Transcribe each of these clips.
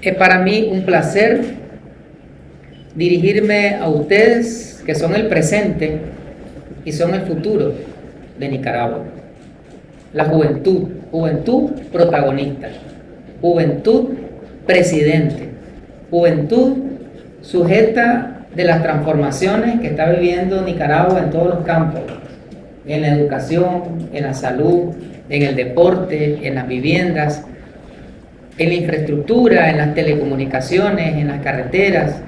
Es para mí un placer dirigirme a ustedes que son el presente y son el futuro de Nicaragua. La juventud, juventud protagonista, juventud presidente, juventud sujeta de las transformaciones que está viviendo Nicaragua en todos los campos, en la educación, en la salud, en el deporte, en las viviendas, en la infraestructura, en las telecomunicaciones, en las carreteras,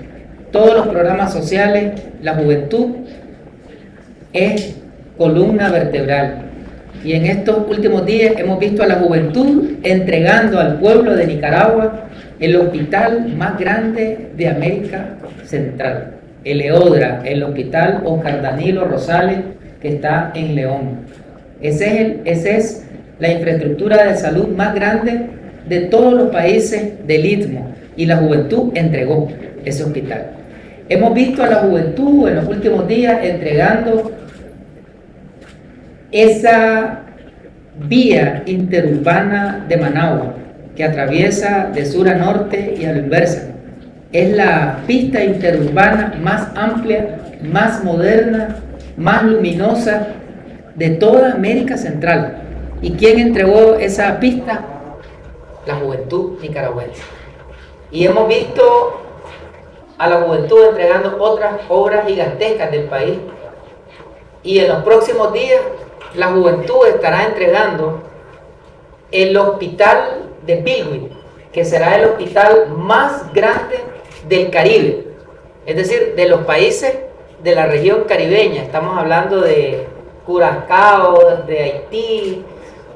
todos los programas sociales. La juventud es columna vertebral. Y en estos últimos días hemos visto a la juventud entregando al pueblo de Nicaragua el hospital más grande de América Central, el EODRA, el Hospital Oscar Danilo Rosales, que está en León. Esa es la infraestructura de salud más grande de todos los países del Istmo, y la juventud entregó ese hospital. Hemos visto a la juventud en los últimos días entregando esa vía interurbana de Managua que atraviesa de sur a norte y a la inversa. Es la pista interurbana más amplia, más moderna, más luminosa de toda América Central. ¿Y quién entregó esa pista? La juventud nicaragüense. Y hemos visto a la juventud entregando otras obras gigantescas del país. Y en los próximos días la juventud estará entregando el hospital de Bilwi, que será el hospital más grande del Caribe, es decir, de los países de la región caribeña. Estamos hablando de Curazao, de Haití,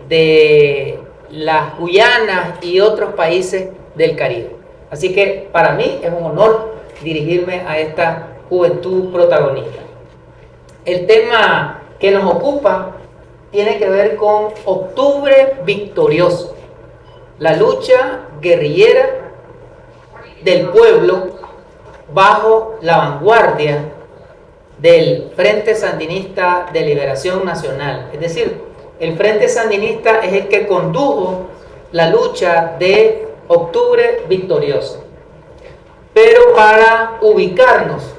de las Guyanas y otros países del Caribe. Así que para mí es un honor dirigirme a esta juventud protagonista. El tema que nos ocupa tiene que ver con Octubre Victorioso, la lucha guerrillera del pueblo bajo la vanguardia del Frente Sandinista de Liberación Nacional. Es decir, el Frente Sandinista es el que condujo la lucha de Octubre Victorioso. Pero para ubicarnos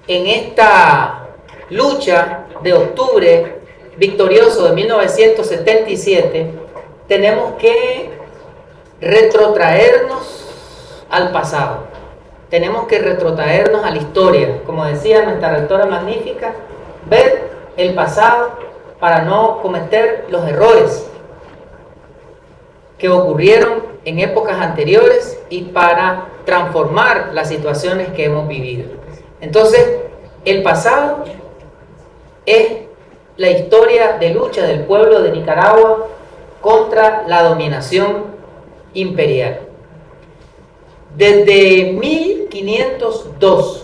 en esta lucha de Octubre Victorioso de 1977, tenemos que retrotraernos al pasado. Tenemos que retrotraernos a la historia. Como decía nuestra rectora magnífica, ver el pasado para no cometer los errores que ocurrieron en épocas anteriores y para transformar las situaciones que hemos vivido. Entonces, el pasado es la historia de lucha del pueblo de Nicaragua contra la dominación imperial. Desde 1502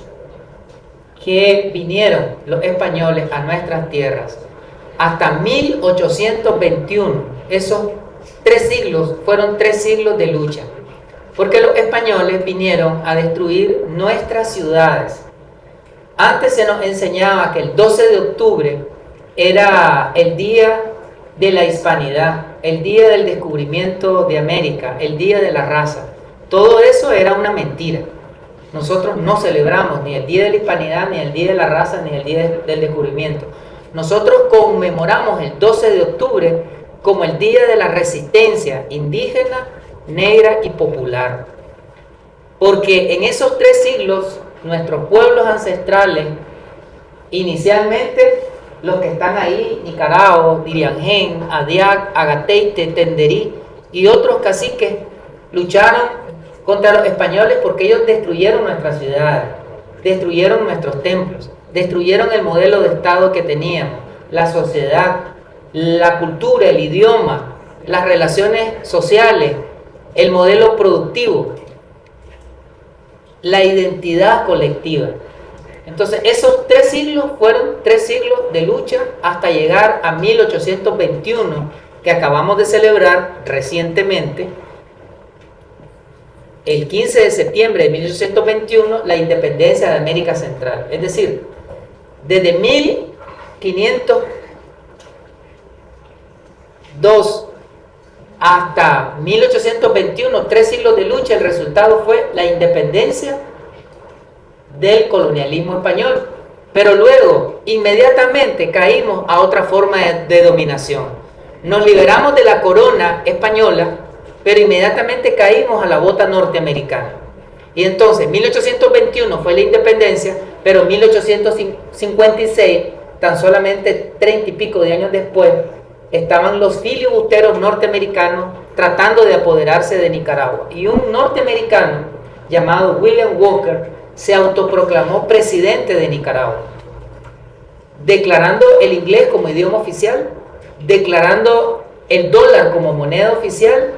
que vinieron los españoles a nuestras tierras hasta 1821, esos 3 siglos fueron 3 siglos de lucha, porque los españoles vinieron a destruir nuestras ciudades. Antes se nos enseñaba que el 12 de octubre era el día de la hispanidad, el día del descubrimiento de América, el día de la raza. Todo eso era una mentira. Nosotros no celebramos ni el día de la hispanidad, ni el día de la raza, ni el día del descubrimiento. Nosotros conmemoramos el 12 de octubre como el día de la resistencia indígena, negra y popular. Porque en esos 3 siglos, nuestros pueblos ancestrales, inicialmente los que están ahí, Nicaragua, Diriangén, Adiac, Agateite, Tenderí y otros caciques, lucharon contra los españoles porque ellos destruyeron nuestras ciudades, destruyeron nuestros templos, destruyeron el modelo de Estado que teníamos, la sociedad, la cultura, el idioma, las relaciones sociales, el modelo productivo, la identidad colectiva. Entonces, esos 3 siglos fueron 3 siglos de lucha hasta llegar a 1821, que acabamos de celebrar recientemente, el 15 de septiembre de 1821, la independencia de América Central. Es decir, desde 1502 hasta 1821, 3 siglos de lucha, el resultado fue la independencia del colonialismo español. Pero luego, inmediatamente caímos a otra forma de dominación. Nos liberamos de la corona española, pero inmediatamente caímos a la bota norteamericana. Y entonces, 1821 fue la independencia, pero 1856, tan solamente 30 y pico de años después, estaban los filibusteros norteamericanos tratando de apoderarse de Nicaragua. Y un norteamericano llamado William Walker se autoproclamó presidente de Nicaragua, declarando el inglés como idioma oficial, declarando el dólar como moneda oficial,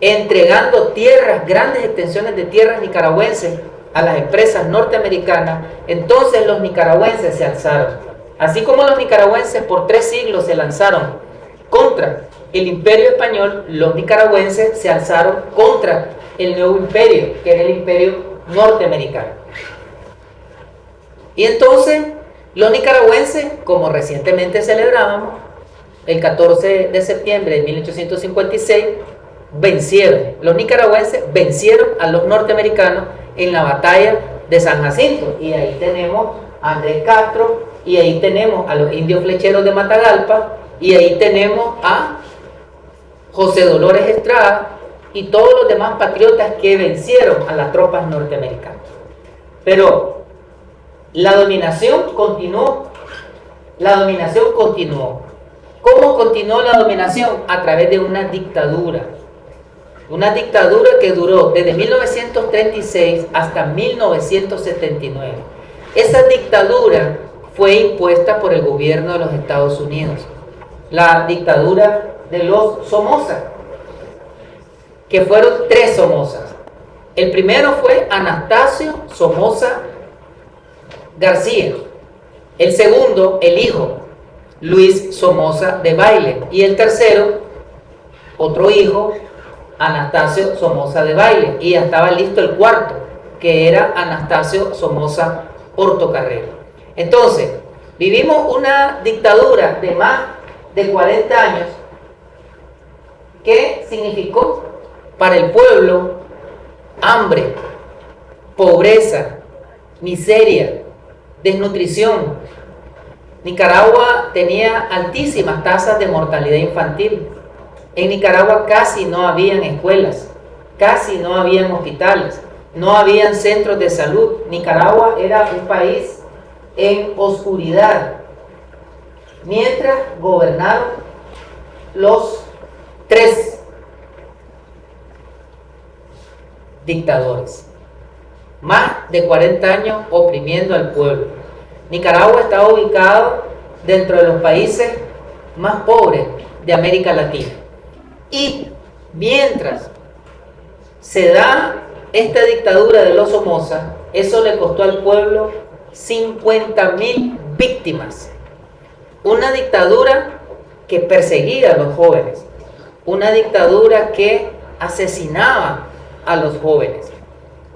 entregando tierras, grandes extensiones de tierras nicaragüenses a las empresas norteamericanas. Entonces los nicaragüenses se alzaron. Así como los nicaragüenses por 3 siglos se lanzaron contra el imperio español, los nicaragüenses se alzaron contra el nuevo imperio, que era el imperio norteamericano. Y entonces los nicaragüenses, como recientemente celebrábamos, el 14 de septiembre de 1856, vencieron. Los nicaragüenses vencieron a los norteamericanos en la batalla de San Jacinto. Y ahí tenemos a Andrés Castro, y ahí tenemos a los indios flecheros de Matagalpa, y ahí tenemos a José Dolores Estrada y todos los demás patriotas que vencieron a las tropas norteamericanas. Pero la dominación continuó. La dominación continuó. ¿Cómo continuó la dominación? A través de una dictadura. Una dictadura que duró desde 1936 hasta 1979. Esa dictadura fue impuesta por el gobierno de los Estados Unidos. La dictadura de los Somoza, que fueron 3 Somozas. El primero fue Anastasio Somoza García. El segundo, el hijo, Luis Somoza Debayle. Y el tercero, otro hijo, Anastasio Somoza Debayle. Y ya estaba listo el cuarto, que era Anastasio Somoza Portocarrero. Entonces, vivimos una dictadura de más de 40 años que significó para el pueblo hambre, pobreza, miseria, desnutrición. Nicaragua tenía altísimas tasas de mortalidad infantil. En Nicaragua casi no habían escuelas, casi no habían hospitales, no habían centros de salud. Nicaragua era un país en oscuridad, mientras gobernaron los 3 dictadores. Más de 40 años oprimiendo al pueblo. Nicaragua está ubicado dentro de los países más pobres de América Latina. Y mientras se da esta dictadura de los Somoza, eso le costó al pueblo 50.000 víctimas. Una dictadura que perseguía a los jóvenes, una dictadura que asesinaba a los jóvenes,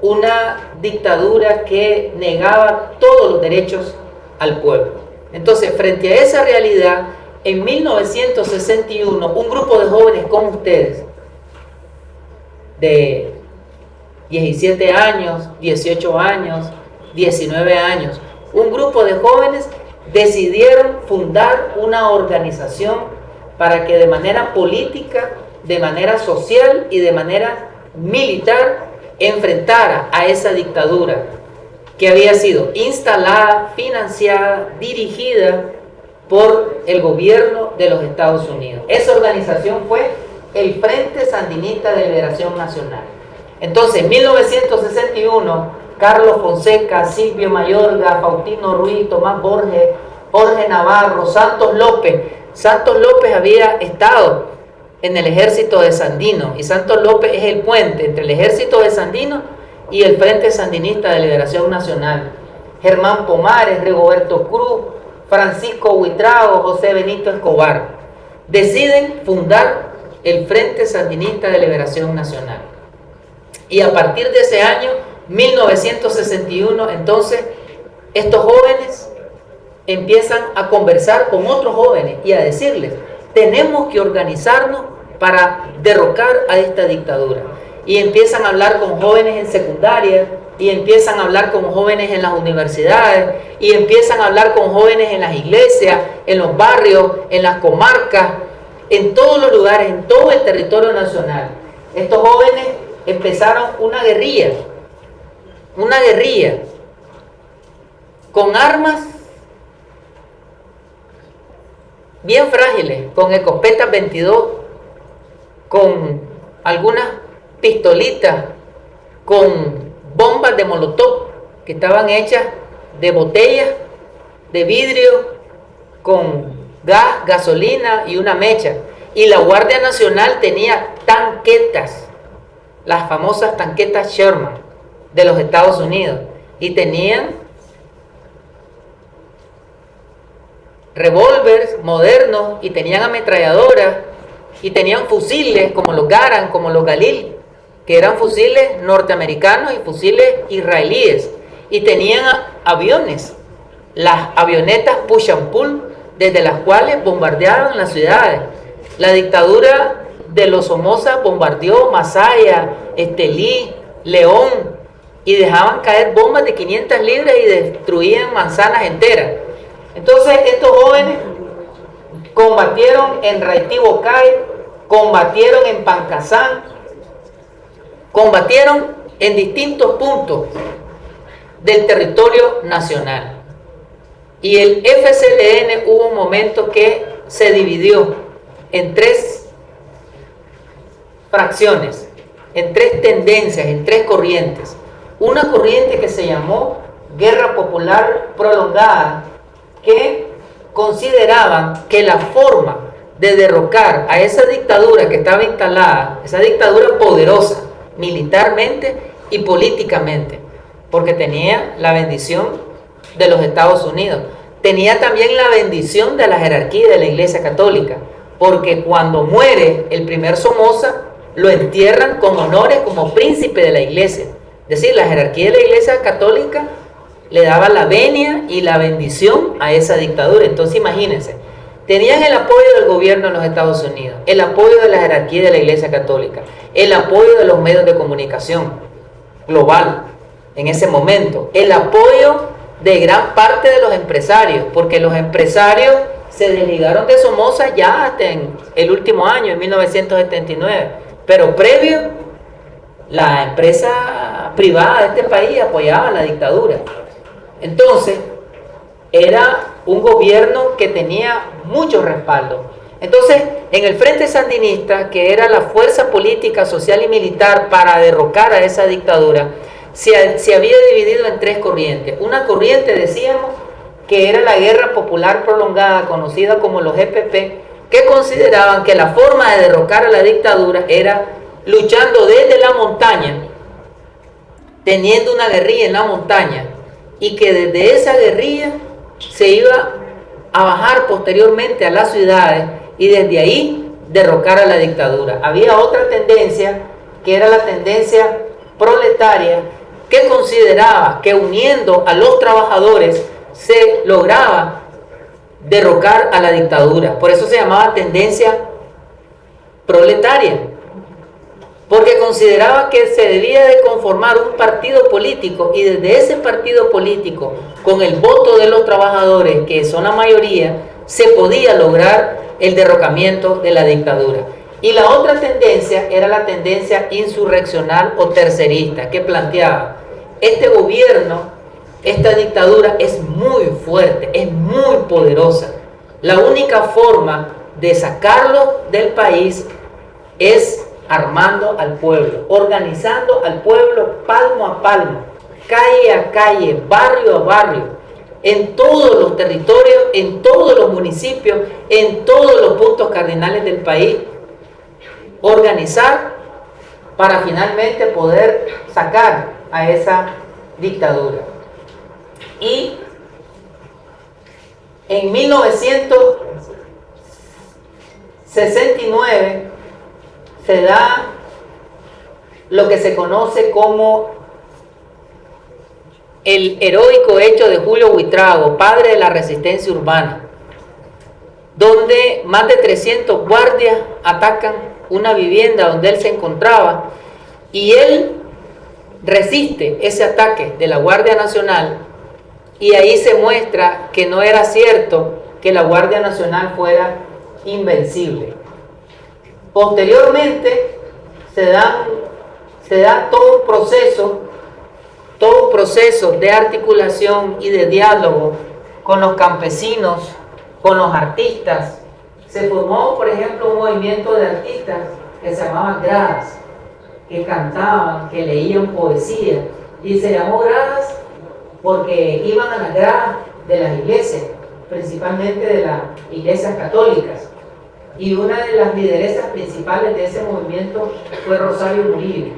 una dictadura que negaba todos los derechos al pueblo. Entonces, frente a esa realidad, en 1961, un grupo de jóvenes como ustedes, de 17 años, 18 años, 19 años, un grupo de jóvenes decidieron fundar una organización para que de manera política, de manera social y de manera militar enfrentara a esa dictadura que había sido instalada, financiada, dirigida por el gobierno de los Estados Unidos. Esa organización fue el Frente Sandinista de Liberación Nacional. Entonces, en 1961, Carlos Fonseca, Silvio Mayorga, Faustino Ruiz, Tomás Borges, Jorge Navarro, Santos López. Santos López había estado en el ejército de Sandino, y Santos López es el puente entre el ejército de Sandino y el Frente Sandinista de Liberación Nacional. Germán Pomares, Rigoberto Cruz, Francisco Huitrago, José Benito Escobar deciden fundar el Frente Sandinista de Liberación Nacional. Y a partir de ese año, 1961, entonces, estos jóvenes empiezan a conversar con otros jóvenes y a decirles: tenemos que organizarnos para derrocar a esta dictadura. Y empiezan a hablar con jóvenes en secundaria, y empiezan a hablar con jóvenes en las universidades, y empiezan a hablar con jóvenes en las iglesias, en los barrios, en las comarcas, en todos los lugares, en todo el territorio nacional. Estos jóvenes empezaron una guerrilla con armas bien frágiles, con escopetas 22, con algunas pistolitas, con bombas de molotov que estaban hechas de botellas de vidrio con gas, gasolina y una mecha. Y la Guardia Nacional tenía tanquetas, las famosas tanquetas Sherman de los Estados Unidos, y tenían revólveres modernos, y tenían ametralladoras, y tenían fusiles como los Garand, como los Galil, que eran fusiles norteamericanos y fusiles israelíes, y tenían aviones, las avionetas push and pull, desde las cuales bombardearon las ciudades. La dictadura de los Somoza bombardeó Masaya, Estelí, León, y dejaban caer bombas de 500 libras y destruían manzanas enteras. Entonces estos jóvenes combatieron en Raitibocay, combatieron en Pancasán, combatieron en distintos puntos del territorio nacional. Y el FCLN hubo un momento que se dividió en 3 fracciones, en 3 tendencias, en 3 corrientes. Una corriente que se llamó Guerra Popular Prolongada, que consideraban que la forma de derrocar a esa dictadura que estaba instalada, esa dictadura poderosa, militarmente y políticamente, porque tenía la bendición de los Estados Unidos, tenía también la bendición de la jerarquía de la Iglesia Católica, porque cuando muere el primer Somoza, lo entierran con honores como príncipe de la Iglesia. Es decir, la jerarquía de la Iglesia Católica le daba la venia y la bendición a esa dictadura. Entonces imagínense, tenían el apoyo del gobierno de los Estados Unidos, el apoyo de la jerarquía de la Iglesia Católica, el apoyo de los medios de comunicación global en ese momento, el apoyo de gran parte de los empresarios, porque los empresarios se desligaron de Somoza ya hasta en el último año, en 1979, pero previo, la empresa privada de este país apoyaba la dictadura. Entonces, era un gobierno que tenía mucho respaldo. Entonces, en el Frente Sandinista, que era la fuerza política, social y militar para derrocar a esa dictadura, se había dividido en 3 corrientes. Una corriente, decíamos, que era la Guerra Popular Prolongada, conocida como los EPP, que consideraban que la forma de derrocar a la dictadura era luchando desde la montaña, teniendo una guerrilla en la montaña, y que desde esa guerrilla se iba a bajar posteriormente a las ciudades y desde ahí derrocar a la dictadura. Había otra tendencia, que era la tendencia proletaria, que consideraba que uniendo a los trabajadores se lograba derrocar a la dictadura. Por eso se llamaba tendencia proletaria, porque consideraba que se debía de conformar un partido político, y desde ese partido político, con el voto de los trabajadores, que son la mayoría, se podía lograr el derrocamiento de la dictadura. Y la otra tendencia era la tendencia insurreccional o tercerista, que planteaba: este gobierno, esta dictadura es muy fuerte, es muy poderosa. La única forma de sacarlo del país es armando al pueblo, organizando al pueblo palmo a palmo, calle a calle, barrio a barrio, en todos los territorios, en todos los municipios, en todos los puntos cardinales del país, organizar para finalmente poder sacar a esa dictadura. Y en 1969 se da lo que se conoce como el heroico hecho de Julio Buitrago, padre de la resistencia urbana, donde más de 300 guardias atacan una vivienda donde él se encontraba y él resiste ese ataque de la Guardia Nacional, y ahí se muestra que no era cierto que la Guardia Nacional fuera invencible. Posteriormente se da todo un proceso de articulación y de diálogo con los campesinos, con los artistas. Se formó, por ejemplo, un movimiento de artistas que se llamaban gradas, que cantaban, que leían poesía, y se llamó gradas porque iban a las gradas de las iglesias, principalmente de las iglesias católicas, y una de las lideresas principales de ese movimiento fue Rosario Murillo.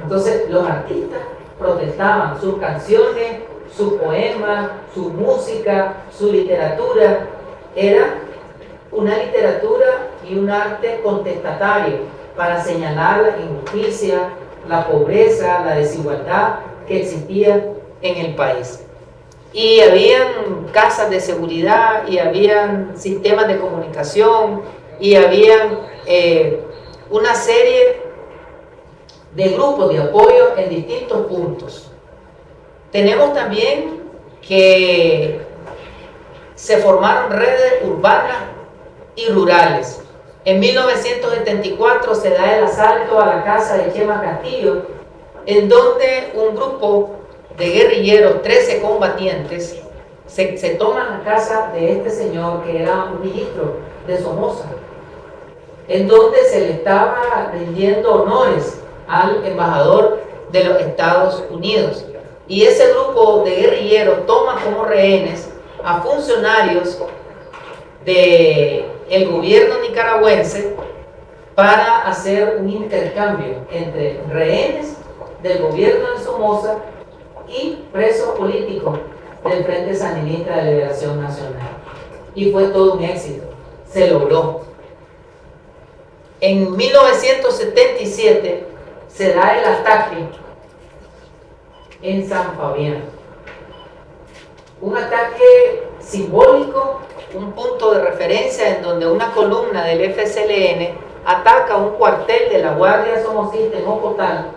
Entonces los artistas protestaban, sus canciones, sus poemas, su música, su literatura, era una literatura y un arte contestatario para señalar la injusticia, la pobreza, la desigualdad que existía en el país. Y habían casas de seguridad, y habían sistemas de comunicación, y habían una serie de grupos de apoyo en distintos puntos. Tenemos también que se formaron redes urbanas y rurales. En 1974 se da el asalto a la casa de Chema Castillo, en donde un grupo de guerrilleros, 13 combatientes, se toman la casa de este señor que era un ministro de Somoza, en donde se le estaba rindiendo honores al embajador de los Estados Unidos. Y ese grupo de guerrilleros toma como rehenes a funcionarios del gobierno nicaragüense para hacer un intercambio entre rehenes del gobierno de Somoza y presos políticos del Frente Sandinista de Liberación Nacional. Y fue todo un éxito, se logró. En 1977 se da el ataque en San Fabián, un ataque simbólico, un punto de referencia en donde una columna del FSLN ataca un cuartel de la Guardia Somocista en Ocotal,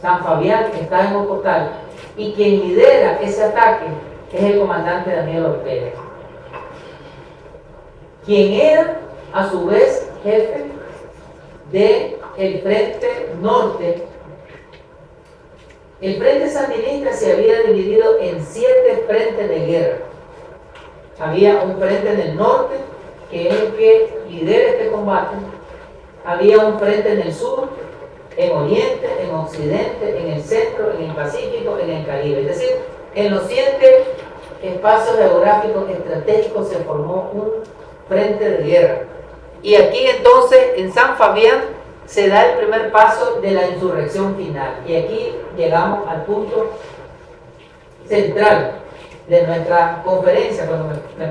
San Fabián, que está en Ocotal, y quien lidera ese ataque es el comandante Daniel Ortega, quien era a su vez jefe del Frente Norte. El Frente Sandinista se había dividido en 7 frentes de guerra. Había un frente en el norte, que es el que lidera este combate. Había un frente en el sur, en Oriente, en Occidente, en el centro, en el Pacífico, en el Caribe. Es decir, en los 7 espacios geográficos estratégicos se formó un frente de guerra. Y aquí entonces, en San Fabián, se da el primer paso de la insurrección final. Y aquí llegamos al punto central de nuestra conferencia. Cuando me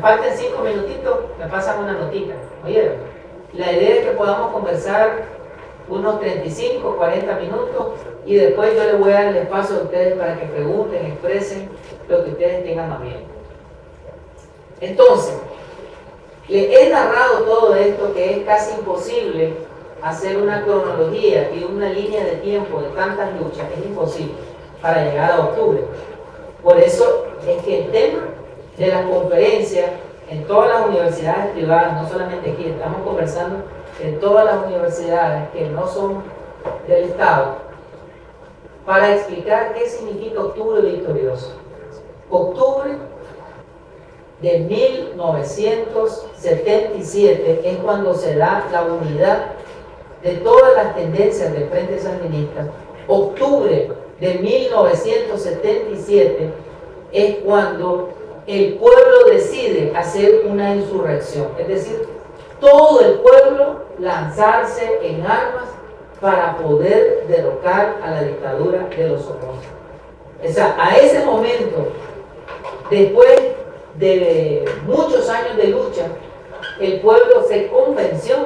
falten 5 minutitos, me pasan una notita. Oye, la idea es que podamos conversar unos 35, 40 minutos, y después yo les voy a dar el espacio a ustedes para que pregunten, expresen lo que ustedes tengan a bien. Entonces, les he narrado todo esto, que es casi imposible hacer una cronología y una línea de tiempo de tantas luchas, es imposible para llegar a octubre. Por eso es que el tema de la conferencia en todas las universidades privadas, no solamente aquí, estamos conversando en todas las universidades que no son del Estado, para explicar qué significa Octubre Victorioso. Octubre de 1977 es cuando se da la unidad de todas las tendencias del Frente Sandinista. Octubre de 1977 es cuando el pueblo decide hacer una insurrección, es decir, todo el pueblo lanzarse en armas para poder derrocar a la dictadura de los Somoza. O sea, a ese momento, después de muchos años de lucha, el pueblo se convenció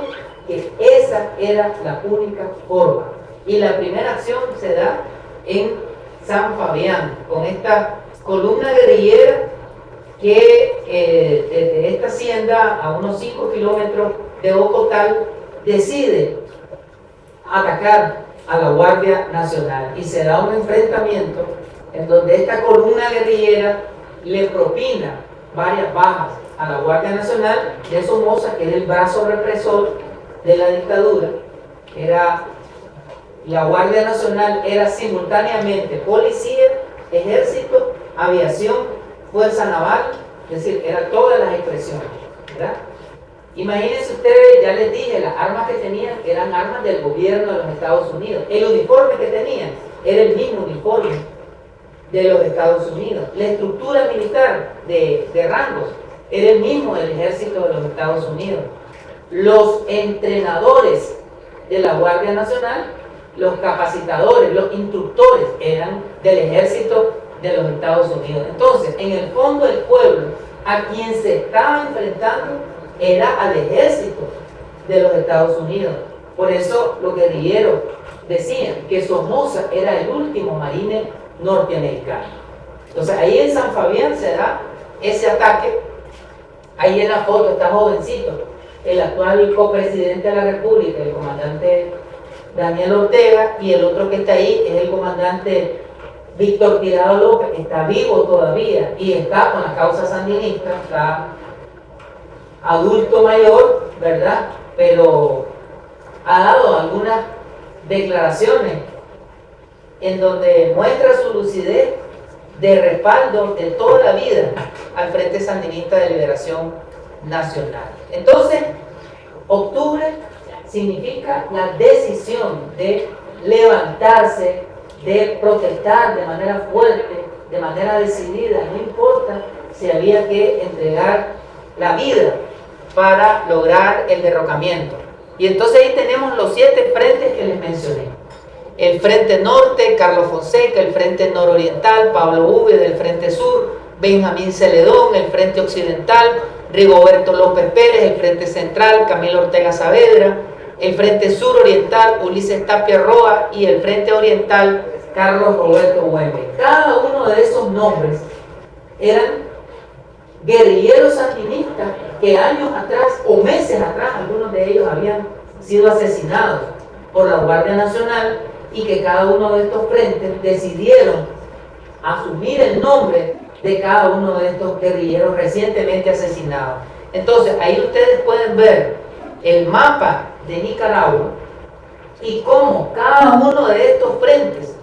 que esa era la única forma. Y la primera acción se da en San Fabián, con esta columna guerrillera que desde esta hacienda, a unos 5 kilómetros de Ocotal, decide atacar a la Guardia Nacional y se da un enfrentamiento en donde esta columna guerrillera le propina varias bajas a la Guardia Nacional de Somoza, que era el brazo represor de la dictadura. La Guardia Nacional era simultáneamente policía, ejército, aviación, fuerza naval, es decir, eran todas las expresiones, ¿verdad? Imagínense ustedes, ya les dije, las armas que tenían eran armas del gobierno de los Estados Unidos. El uniforme que tenían era el mismo uniforme de los Estados Unidos. La estructura militar de rangos era el mismo del ejército de los Estados Unidos. Los entrenadores de la Guardia Nacional, los capacitadores, los instructores eran del ejército de los Estados Unidos. Entonces, en el fondo el pueblo a quien se estaba enfrentando era al ejército de los Estados Unidos. Por eso los guerrilleros decían que Somoza era el último marine norteamericano. Entonces ahí en San Fabián se da ese ataque. Ahí en la foto está jovencito, el actual copresidente de la República, el comandante Daniel Ortega, y el otro que está ahí es el comandante Víctor Tirado López, que está vivo todavía y está con la causa sandinista, está adulto mayor, ¿verdad? Pero ha dado algunas declaraciones en donde muestra su lucidez de respaldo de toda la vida al Frente Sandinista de Liberación Nacional. Entonces, octubre significa la decisión de levantarse, de protestar de manera fuerte, de manera decidida, no importa si había que entregar la vida para lograr el derrocamiento. Y entonces ahí tenemos los 7 frentes que les mencioné. El Frente Norte, Carlos Fonseca; el Frente Nororiental, Pablo Uve del Frente Sur; Benjamín Celedón, el Frente Occidental; Rigoberto López Pérez, el Frente Central; Camilo Ortega Saavedra; el Frente Suroriental, Ulises Tapia Roa; y el Frente Oriental, Carlos Roberto Güemes. Cada uno de esos nombres eran guerrilleros sandinistas que años atrás o meses atrás algunos de ellos habían sido asesinados por la Guardia Nacional, y que cada uno de estos frentes decidieron asumir el nombre de cada uno de estos guerrilleros recientemente asesinados. Entonces ahí ustedes pueden ver el mapa de Nicaragua y cómo cada uno de estos frentes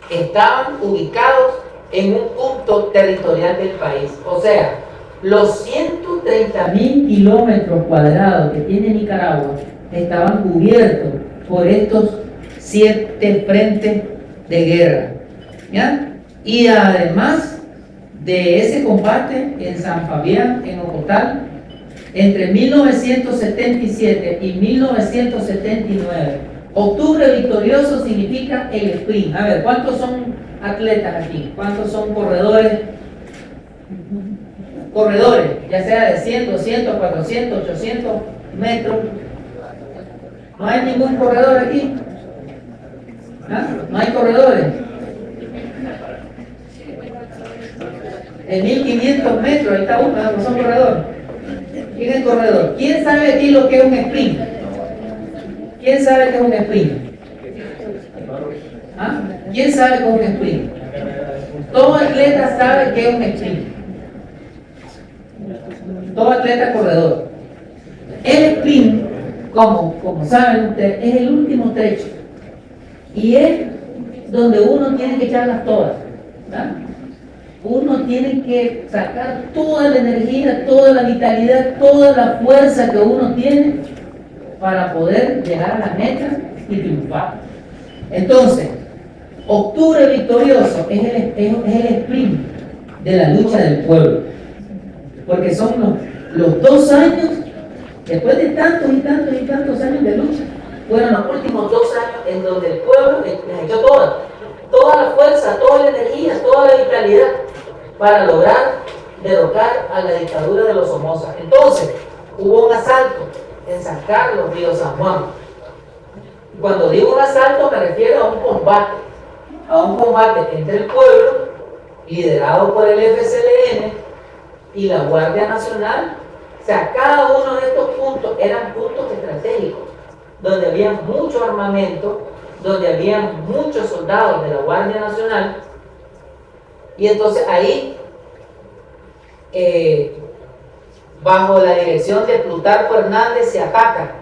estaban ubicados en un punto territorial del país. O sea, los 130.000 kilómetros cuadrados que tiene Nicaragua estaban cubiertos por estos 7 frentes de guerra, ¿ya? Y además de ese combate en San Fabián, en Ocotal, entre 1977 y 1979, octubre victorioso significa el sprint. A ver, ¿cuántos son atletas aquí? ¿Cuántos son corredores? Corredores, ya sea de 100, 200, 400, 800 metros. ¿No hay ningún corredor aquí? ¿Ah? ¿No hay corredores? En 1500 metros, ahí está uno, no son corredores. ¿Quién es corredor? ¿Quién sabe aquí lo que es un sprint? ¿Quién sabe qué es un sprint? ¿Ah? ¿Quién sabe qué es un sprint? Todo atleta sabe qué es un sprint. Todo atleta corredor. El sprint, como saben ustedes, es el último trecho. Y es donde uno tiene que echarlas todas, ¿verdad? Uno tiene que sacar toda la energía, toda la vitalidad, toda la fuerza que uno tiene para poder llegar a la meta y triunfar. Entonces, octubre victorioso es el sprint de la lucha del pueblo, porque son los 2 años, después de tantos y tantos y tantos años de lucha, fueron los últimos 2 años en donde el pueblo les echó toda la fuerza, toda la energía, toda la vitalidad para lograr derrocar a la dictadura de los Somoza. Entonces, hubo un asalto en San Carlos, Río San Juan. Cuando digo un asalto me refiero a un combate entre el pueblo, liderado por el FCLN, y la Guardia Nacional. O sea, cada uno de estos puntos eran puntos estratégicos, donde había mucho armamento, donde había muchos soldados de la Guardia Nacional, y entonces ahí, bajo la dirección de Plutarco Hernández, se ataca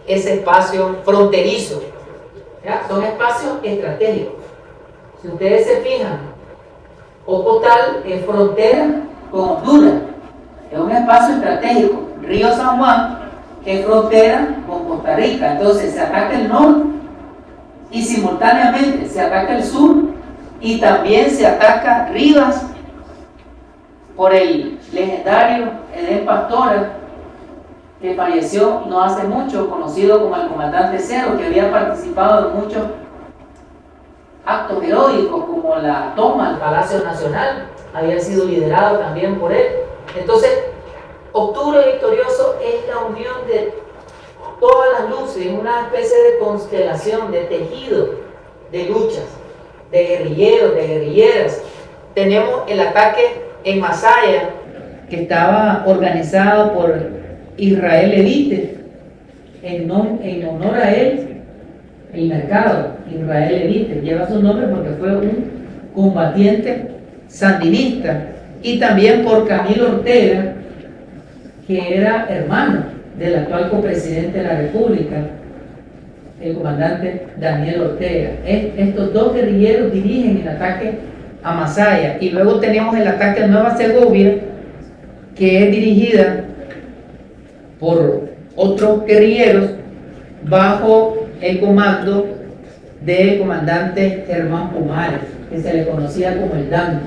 ese espacio fronterizo. ¿Ya? Son espacios estratégicos. Si ustedes se fijan, Ocotal es frontera con Honduras, es un espacio estratégico. Río San Juan es frontera con Costa Rica. Entonces se ataca el norte y simultáneamente se ataca el sur, y también se ataca Rivas por el legendario Edén Pastora, que falleció no hace mucho, conocido como el Comandante Cero, que había participado en muchos actos heroicos como la toma al Palacio Nacional, había sido liderado también por él. Entonces, Octubre Victorioso es la unión de todas las luces, una especie de constelación, de tejido de luchas, de guerrilleros, de guerrilleras. Tenemos el ataque en Masaya, que estaba organizado por Israel Levite, en honor a él, el mercado Israel Levite lleva su nombre porque fue un combatiente sandinista, y también por Camilo Ortega, que era hermano del actual copresidente de la República, el comandante Daniel Ortega. Estos dos guerrilleros dirigen el ataque a Masaya, y luego tenemos el ataque a Nueva Segovia, que es dirigida por otros guerrilleros bajo el comando del comandante Germán Pomares, que se le conocía como el Danto.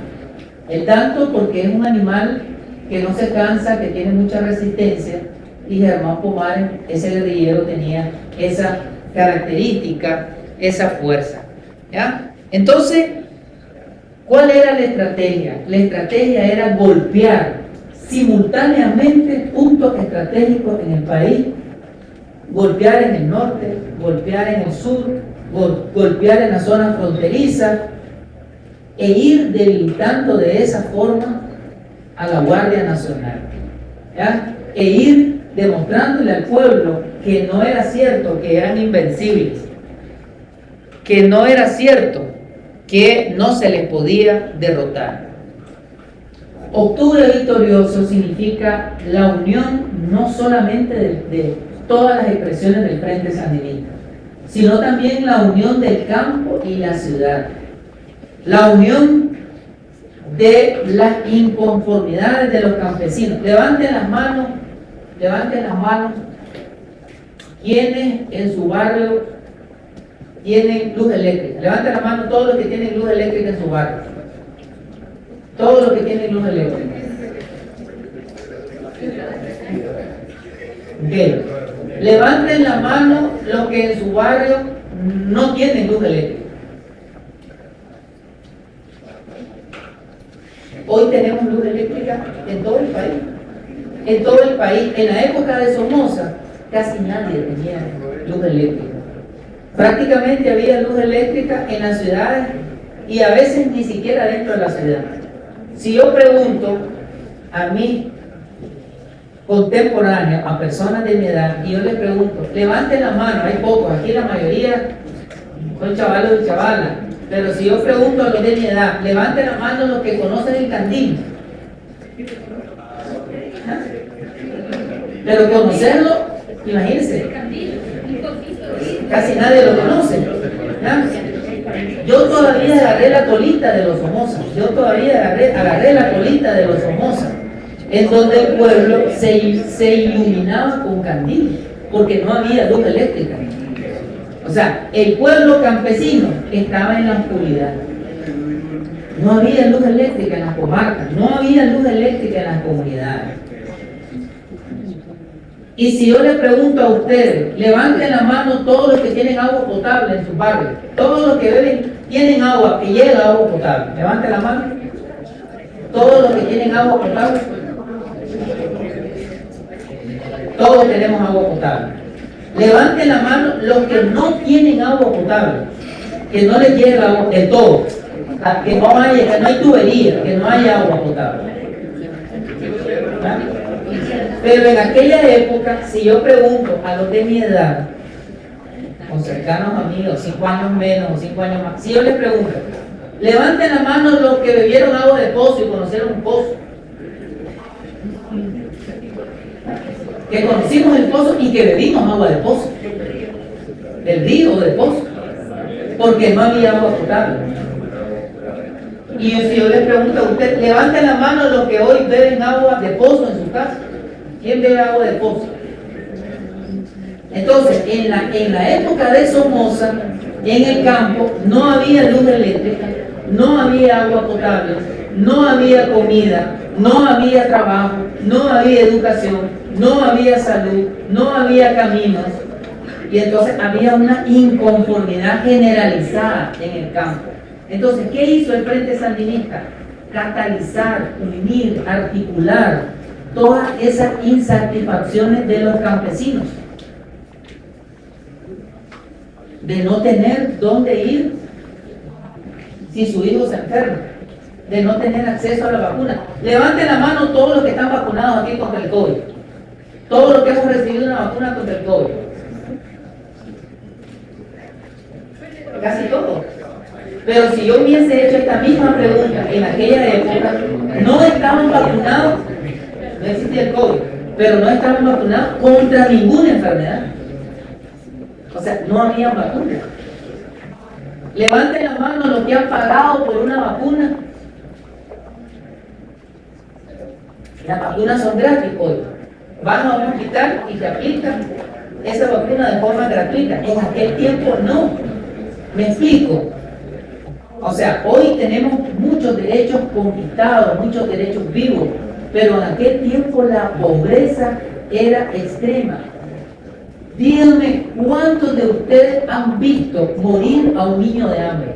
El Danto porque es un animal que no se cansa, que tiene mucha resistencia, y Germán Pomares, ese guerrillero, tenía esa característica, esa fuerza. ¿Ya? Entonces, ¿cuál era la estrategia? La estrategia era golpear simultáneamente puntos estratégicos en el país, golpear en el norte, golpear en el sur, golpear en la zona fronteriza, e ir debilitando de esa forma a la Guardia Nacional. ¿Ya? E ir demostrándole al pueblo que no era cierto que eran invencibles, que no era cierto que no se les podía derrotar. Octubre Victorioso significa la unión no solamente de todas las expresiones del Frente Sandinista, sino también la unión del campo y la ciudad, la unión de las inconformidades de los campesinos. Levanten las manos quienes en su barrio tienen luz eléctrica. Levanten la mano todos los que tienen luz eléctrica en su barrio. Todos los que tienen luz eléctrica. Okay. Levanten la mano los que en su barrio no tienen luz eléctrica. Hoy tenemos luz eléctrica en todo el país. En todo el país. En la época de Somoza, casi nadie tenía luz eléctrica. Prácticamente había luz eléctrica en las ciudades y a veces ni siquiera dentro de la ciudad. Si yo pregunto a mis contemporáneos, a personas de mi edad, y yo les pregunto, levanten la mano, hay pocos, aquí la mayoría son chavalos y chavalas, pero si yo pregunto a los de mi edad, levanten la mano los que conocen el candil. Pero conocerlo, imagínense, casi nadie lo conoce. ¿Ya? Yo todavía agarré la colita de los Somoza, agarré la colita de los Somoza, en donde el pueblo se iluminaba con candil, porque no había luz eléctrica. O sea, el pueblo campesino estaba en la oscuridad. No había luz eléctrica en las comarcas, no había luz eléctrica en las comunidades. Y si yo le pregunto a ustedes, levanten la mano todos los que tienen agua potable en sus barrios, todos los que beben tienen agua, que llega agua potable, levanten la mano. Todos los que tienen agua potable, todos tenemos agua potable. Levanten la mano los que no tienen agua potable, que no les llega agua de todo, que no hay tubería, que no hay agua potable. Pero en aquella época, si yo pregunto a los de mi edad, o cercanos a mí, o 5 años menos, o 5 años más, si yo les pregunto, levanten la mano los que bebieron agua de pozo y conocieron un pozo, que conocimos el pozo y que bebimos agua de pozo, del río o del pozo, porque no había agua potable. Y si yo les pregunto a usted, levanten la mano los que hoy beben agua de pozo en su casa. ¿Quién bebe agua de pozo? Entonces, en la época de Somoza, en el campo, no había luz eléctrica, no había agua potable, no había comida, no había trabajo, no había educación, no había salud, no había caminos. Y entonces había una inconformidad generalizada en el campo. Entonces, ¿qué hizo el Frente Sandinista? Catalizar, unir, articular todas esas insatisfacciones de los campesinos. De no tener dónde ir si su hijo se enferma, de no tener acceso a la vacuna. Levanten la mano todos los que están vacunados aquí contra el COVID. Todos los que hemos recibido una vacuna contra el COVID. Casi todos. Pero si yo hubiese hecho esta misma pregunta en aquella época, no estaban vacunados, no existía el COVID, pero no estaban vacunados contra ninguna enfermedad. O sea, no había vacunas. Levanten la mano los que han pagado por una vacuna. Las vacunas son gratis hoy. Van a un hospital y te aplican esa vacuna de forma gratuita. En aquel tiempo no. ¿Me explico? O sea, hoy tenemos muchos derechos conquistados, muchos derechos vivos, pero en aquel tiempo la pobreza era extrema. Díganme, ¿cuántos de ustedes han visto morir a un niño de hambre?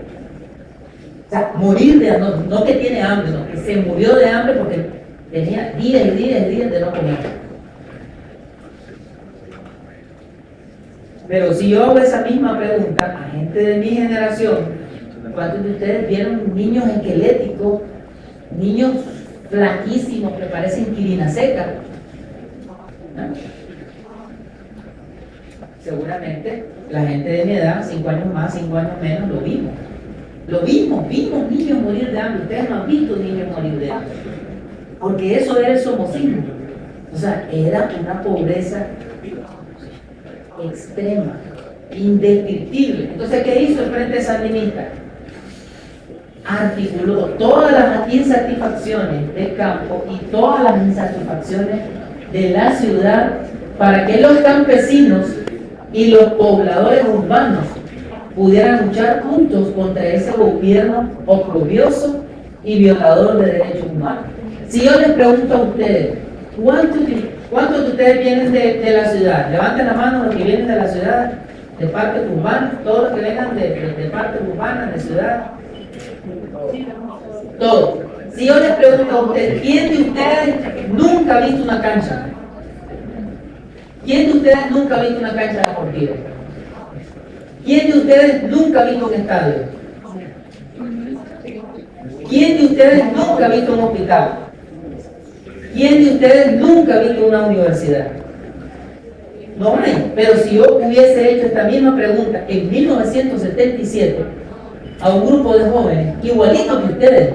O sea, morir de hambre, no que tiene hambre, no, que se murió de hambre porque tenía días y días y días de no comer. Pero si yo hago esa misma pregunta a gente de mi generación, ¿cuántos de ustedes vieron niños esqueléticos, niños flaquísimos que parecen quirina seca? ¿No? Seguramente la gente de mi edad, 5 años más, 5 años menos, lo vimos. Lo vimos niños morir de hambre. Ustedes no han visto niños morir de hambre. Porque eso era el somocismo. O sea, era una pobreza extrema, indescriptible. Entonces, ¿qué hizo el Frente Sandinista? Articuló todas las insatisfacciones del campo y todas las insatisfacciones de la ciudad para que los campesinos y los pobladores urbanos pudieran luchar juntos contra ese gobierno oprobioso y violador de derechos humanos. Si yo les pregunto a ustedes, ¿cuántos de ustedes vienen de la ciudad? Levanten la mano los que vienen de la ciudad, de parte urbana, todos los que vengan de parte urbana, de ciudad. Todos. Si yo les pregunto a ustedes, ¿quién de ustedes nunca ha visto una cancha? ¿Quién de ustedes nunca ha visto una cancha deportiva? ¿Quién de ustedes nunca ha visto un estadio? ¿Quién de ustedes nunca ha visto un hospital? ¿Quién de ustedes nunca ha visto una universidad? No hay. Pero si yo hubiese hecho esta misma pregunta en 1977 a un grupo de jóvenes igualitos que ustedes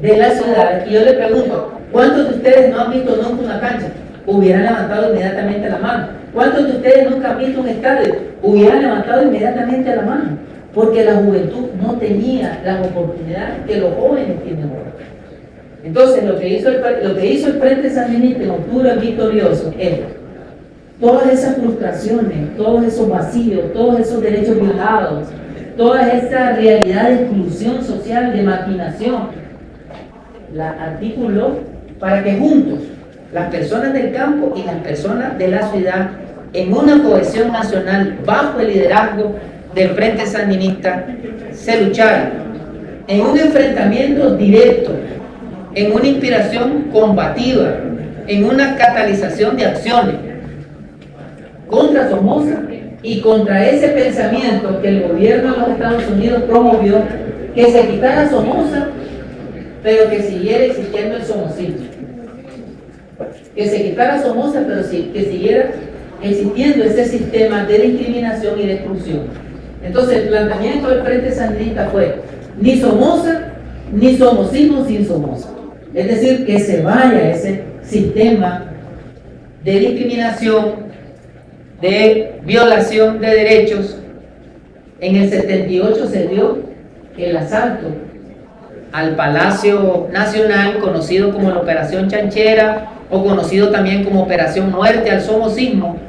de la ciudad, y yo le pregunto, ¿cuántos de ustedes no han visto nunca una cancha? Hubieran levantado inmediatamente la mano. ¿Cuántos de ustedes nunca han visto un estadio? Hubieran levantado inmediatamente la mano, porque la juventud no tenía las oportunidades que los jóvenes tienen ahora. Entonces, lo que hizo el Frente Sandinista en octubre victorioso es todas esas frustraciones, todos esos vacíos, todos esos derechos violados, toda esa realidad de exclusión social, de marginación, la articuló para que juntos, las personas del campo y las personas de la ciudad, en una cohesión nacional bajo el liderazgo del Frente Sandinista, se lucharan en un enfrentamiento directo, en una inspiración combativa, en una catalización de acciones contra Somoza y contra ese pensamiento que el gobierno de los Estados Unidos promovió, que se quitara Somoza, pero que siguiera existiendo el somocismo. que se quitara Somoza, pero sí, que siguiera existiendo ese sistema de discriminación y de exclusión. Entonces el planteamiento del Frente Sandinista fue ni Somoza, ni somocismo sin Somoza. Es decir, que se vaya ese sistema de discriminación, de violación de derechos. En el 78 se dio el asalto al Palacio Nacional, conocido como la Operación Chanchera, o conocido también como Operación Muerte al Somocismo,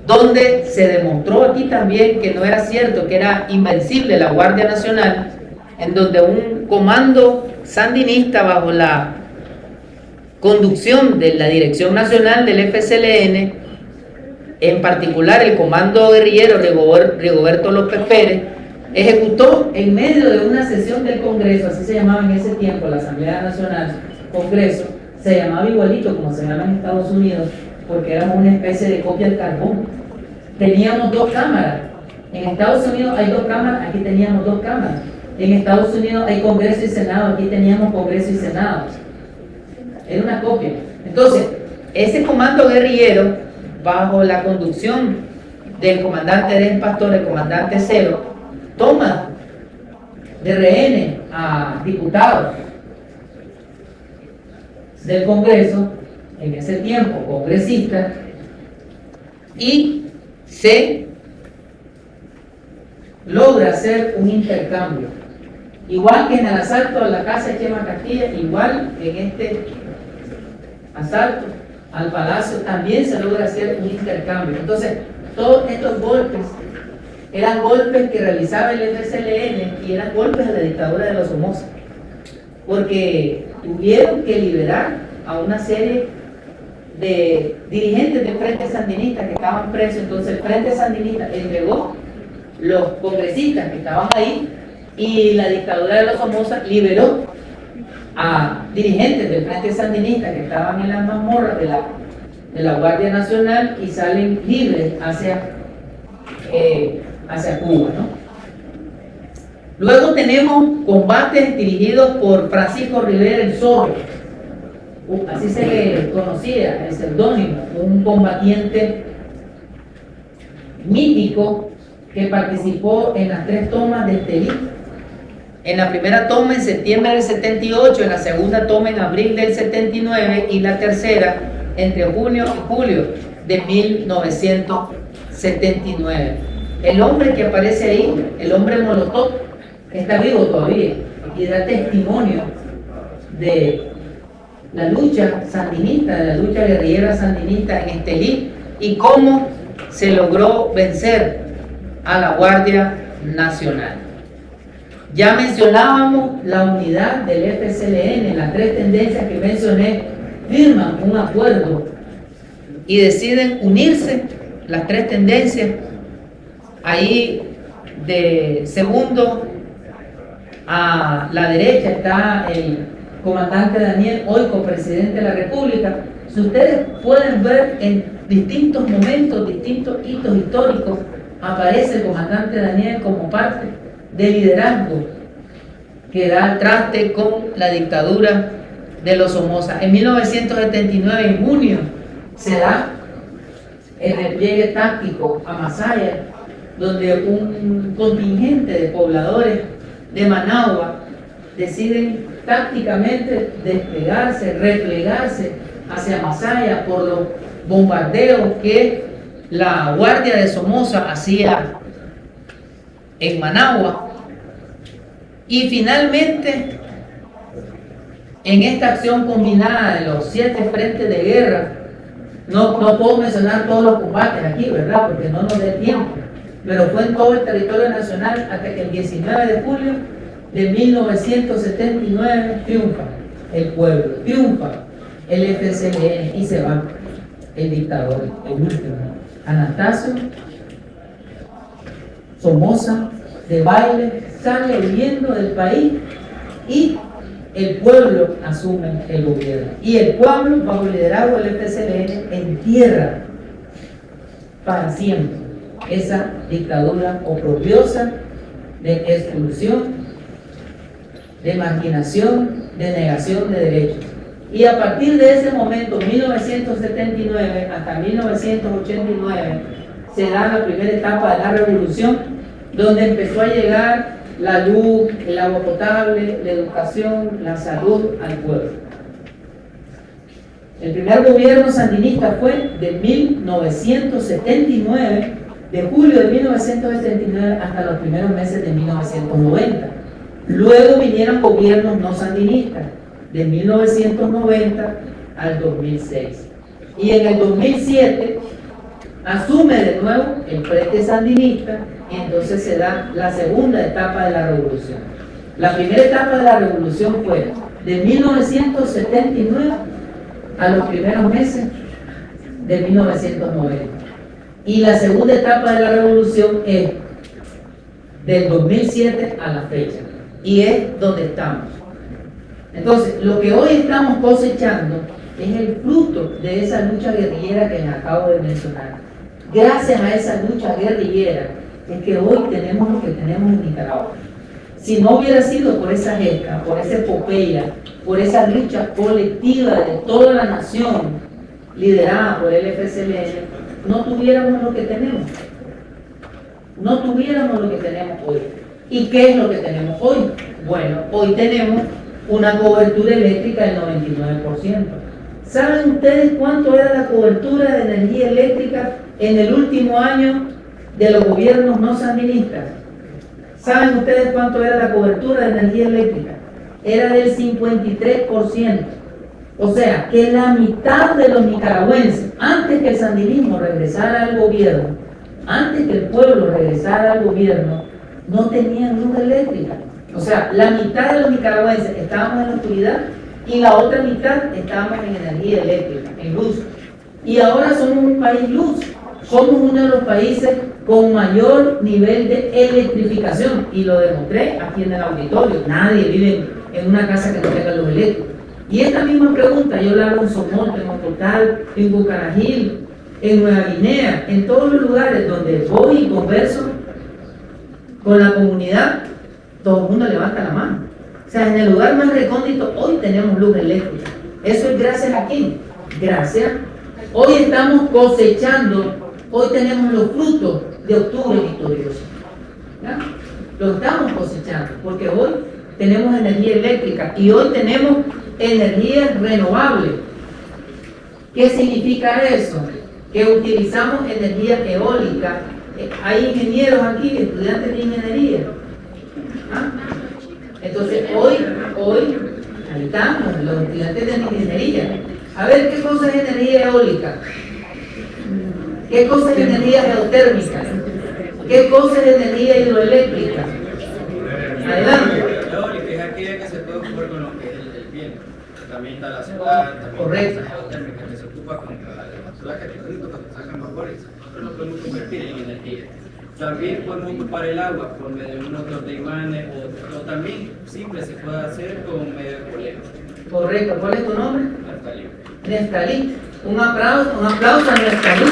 donde se demostró aquí también que no era cierto, que era invencible la Guardia Nacional, en donde un comando sandinista bajo la conducción de la Dirección Nacional del FCLN, en particular el comando guerrillero Rigoberto López Pérez, ejecutó en medio de una sesión del Congreso, así se llamaba en ese tiempo la Asamblea Nacional, Congreso, se llamaba igualito como se llama en Estados Unidos, porque éramos una especie de copia del carbón. Teníamos dos cámaras. En Estados Unidos hay dos cámaras, aquí teníamos dos cámaras. En Estados Unidos hay Congreso y Senado, aquí teníamos Congreso y Senado. Era una copia. Entonces, ese comando guerrillero, bajo la conducción del comandante Den Pastor, el comandante Cero, toma de rehenes a diputados del Congreso, en ese tiempo congresistas, y se logra hacer un intercambio. Igual que en el asalto a la casa de Chema Castilla, igual en este asalto al palacio también se logra hacer un intercambio. Entonces, todos estos golpes eran golpes que realizaba el FCLN y eran golpes de la dictadura de los Somoza, porque tuvieron que liberar a una serie de dirigentes del Frente Sandinista que estaban presos. Entonces el Frente Sandinista entregó los congresistas que estaban ahí y la dictadura de los Somoza liberó a dirigentes del Frente Sandinista que estaban en las mazmorras de la Guardia Nacional y salen libres hacia Cuba, ¿no? Luego tenemos combates dirigidos por Francisco Rivera el Zorro, así se le conocía, el seudónimo, un combatiente mítico que participó en las 3 tomas de Estelí. En la primera toma en septiembre del 78, en la segunda toma en abril del 79 y la tercera entre junio y julio de 1979. El hombre que aparece ahí, el hombre Molotov, está vivo todavía y da testimonio de la lucha sandinista, de la lucha guerrillera sandinista en Estelí y cómo se logró vencer a la Guardia Nacional. Ya mencionábamos la unidad del FCLN, las 3 tendencias que mencioné, firman un acuerdo y deciden unirse las 3 tendencias. Ahí de segundo a la derecha está el comandante Daniel, hoy copresidente de la República. Si ustedes pueden ver en distintos momentos, distintos hitos históricos, aparece el comandante Daniel como parte del liderazgo que da el traste con la dictadura de los Somoza. En 1979, en junio, se da el despliegue táctico a Masaya, donde un contingente de pobladores de Managua deciden tácticamente desplegarse, replegarse hacia Masaya por los bombardeos que la Guardia de Somoza hacía en Managua. Y finalmente, en esta acción combinada de los 7 frentes de guerra, no puedo mencionar todos los combates aquí, ¿verdad? Porque no nos dé tiempo, pero fue en todo el territorio nacional hasta que el 19 de julio de 1979 triunfa el pueblo, triunfa el FCLN y se va el dictador, el último, Anastasio Somoza, de baile, sale huyendo del país y el pueblo asume el gobierno. Y el pueblo, bajo el liderazgo del FCLN, entierra para siempre esa dictadura oprobiosa de exclusión, de marginación, de negación de derechos. Y a partir de ese momento, 1979 hasta 1989, se da la primera etapa de la revolución, donde empezó a llegar la luz, el agua potable, la educación, la salud al pueblo. El primer gobierno sandinista fue de 1979, de julio de 1979 hasta los primeros meses de 1990. Luego vinieron gobiernos no sandinistas, de 1990 al 2006. Y en el 2007 asume de nuevo el frente sandinista y entonces se da la segunda etapa de la revolución. La primera etapa de la revolución fue de 1979 a los primeros meses de 1990. Y la segunda etapa de la revolución es del 2007 a la fecha. Y es donde estamos. Entonces, lo que hoy estamos cosechando es el fruto de esa lucha guerrillera que les acabo de mencionar. Gracias a esa lucha guerrillera es que hoy tenemos lo que tenemos en Nicaragua. Si no hubiera sido por esa gesta, por esa epopeya, por esa lucha colectiva de toda la nación, liderada por el FSLN, no tuviéramos lo que tenemos. No tuviéramos lo que tenemos hoy. ¿Y qué es lo que tenemos hoy? Bueno, hoy tenemos una cobertura eléctrica del 99%. ¿Saben ustedes cuánto era la cobertura de energía eléctrica en el último año de los gobiernos no sandinistas? ¿Saben ustedes cuánto era la cobertura de energía eléctrica? Era del 53%. O sea, que la mitad de los nicaragüenses, antes que el sandinismo regresara al gobierno, antes que el pueblo regresara al gobierno, no tenían luz eléctrica. O sea, la mitad de los nicaragüenses estábamos en la oscuridad y la otra mitad estábamos en energía eléctrica, en luz. Y ahora somos un país luz. Somos uno de los países con mayor nivel de electrificación. Y lo demostré aquí en el auditorio. Nadie vive en una casa que no tenga luz eléctrica. Y esta misma pregunta yo la hago en Somoto, en Ocotal, en Bucarajil, en Nueva Guinea, en todos los lugares donde voy y converso con la comunidad, todo el mundo levanta la mano. O sea, en el lugar más recóndito hoy tenemos luz eléctrica. ¿Eso es gracias a quién? Gracias. Hoy estamos cosechando, hoy tenemos los frutos de octubre victorioso. ¿Ya? Lo estamos cosechando, porque hoy tenemos energía eléctrica y hoy tenemos energía renovable. ¿Qué significa eso? Que utilizamos energía eólica. Hay ingenieros aquí, estudiantes de ingeniería. ¿Ah? Entonces hoy, ahí estamos, los estudiantes de ingeniería. A ver, ¿qué cosa es energía eólica? ¿Qué cosa es energía geotérmica? ¿Qué cosa es energía hidroeléctrica? Adelante. La eólica es aquella que se puede ocupar con lo que es el viento. También está la solar, también correcto. está la geotérmica que se ocupa con la solar que cuando sacan vapores. Pero lo podemos convertir en energía. También podemos ocupar el agua por medio de unos imanes o también simple se puede hacer con medio de poleo. Correcto. ¿Cuál es tu nombre? Neftalí. Neftalí. Un aplauso a Neftalí.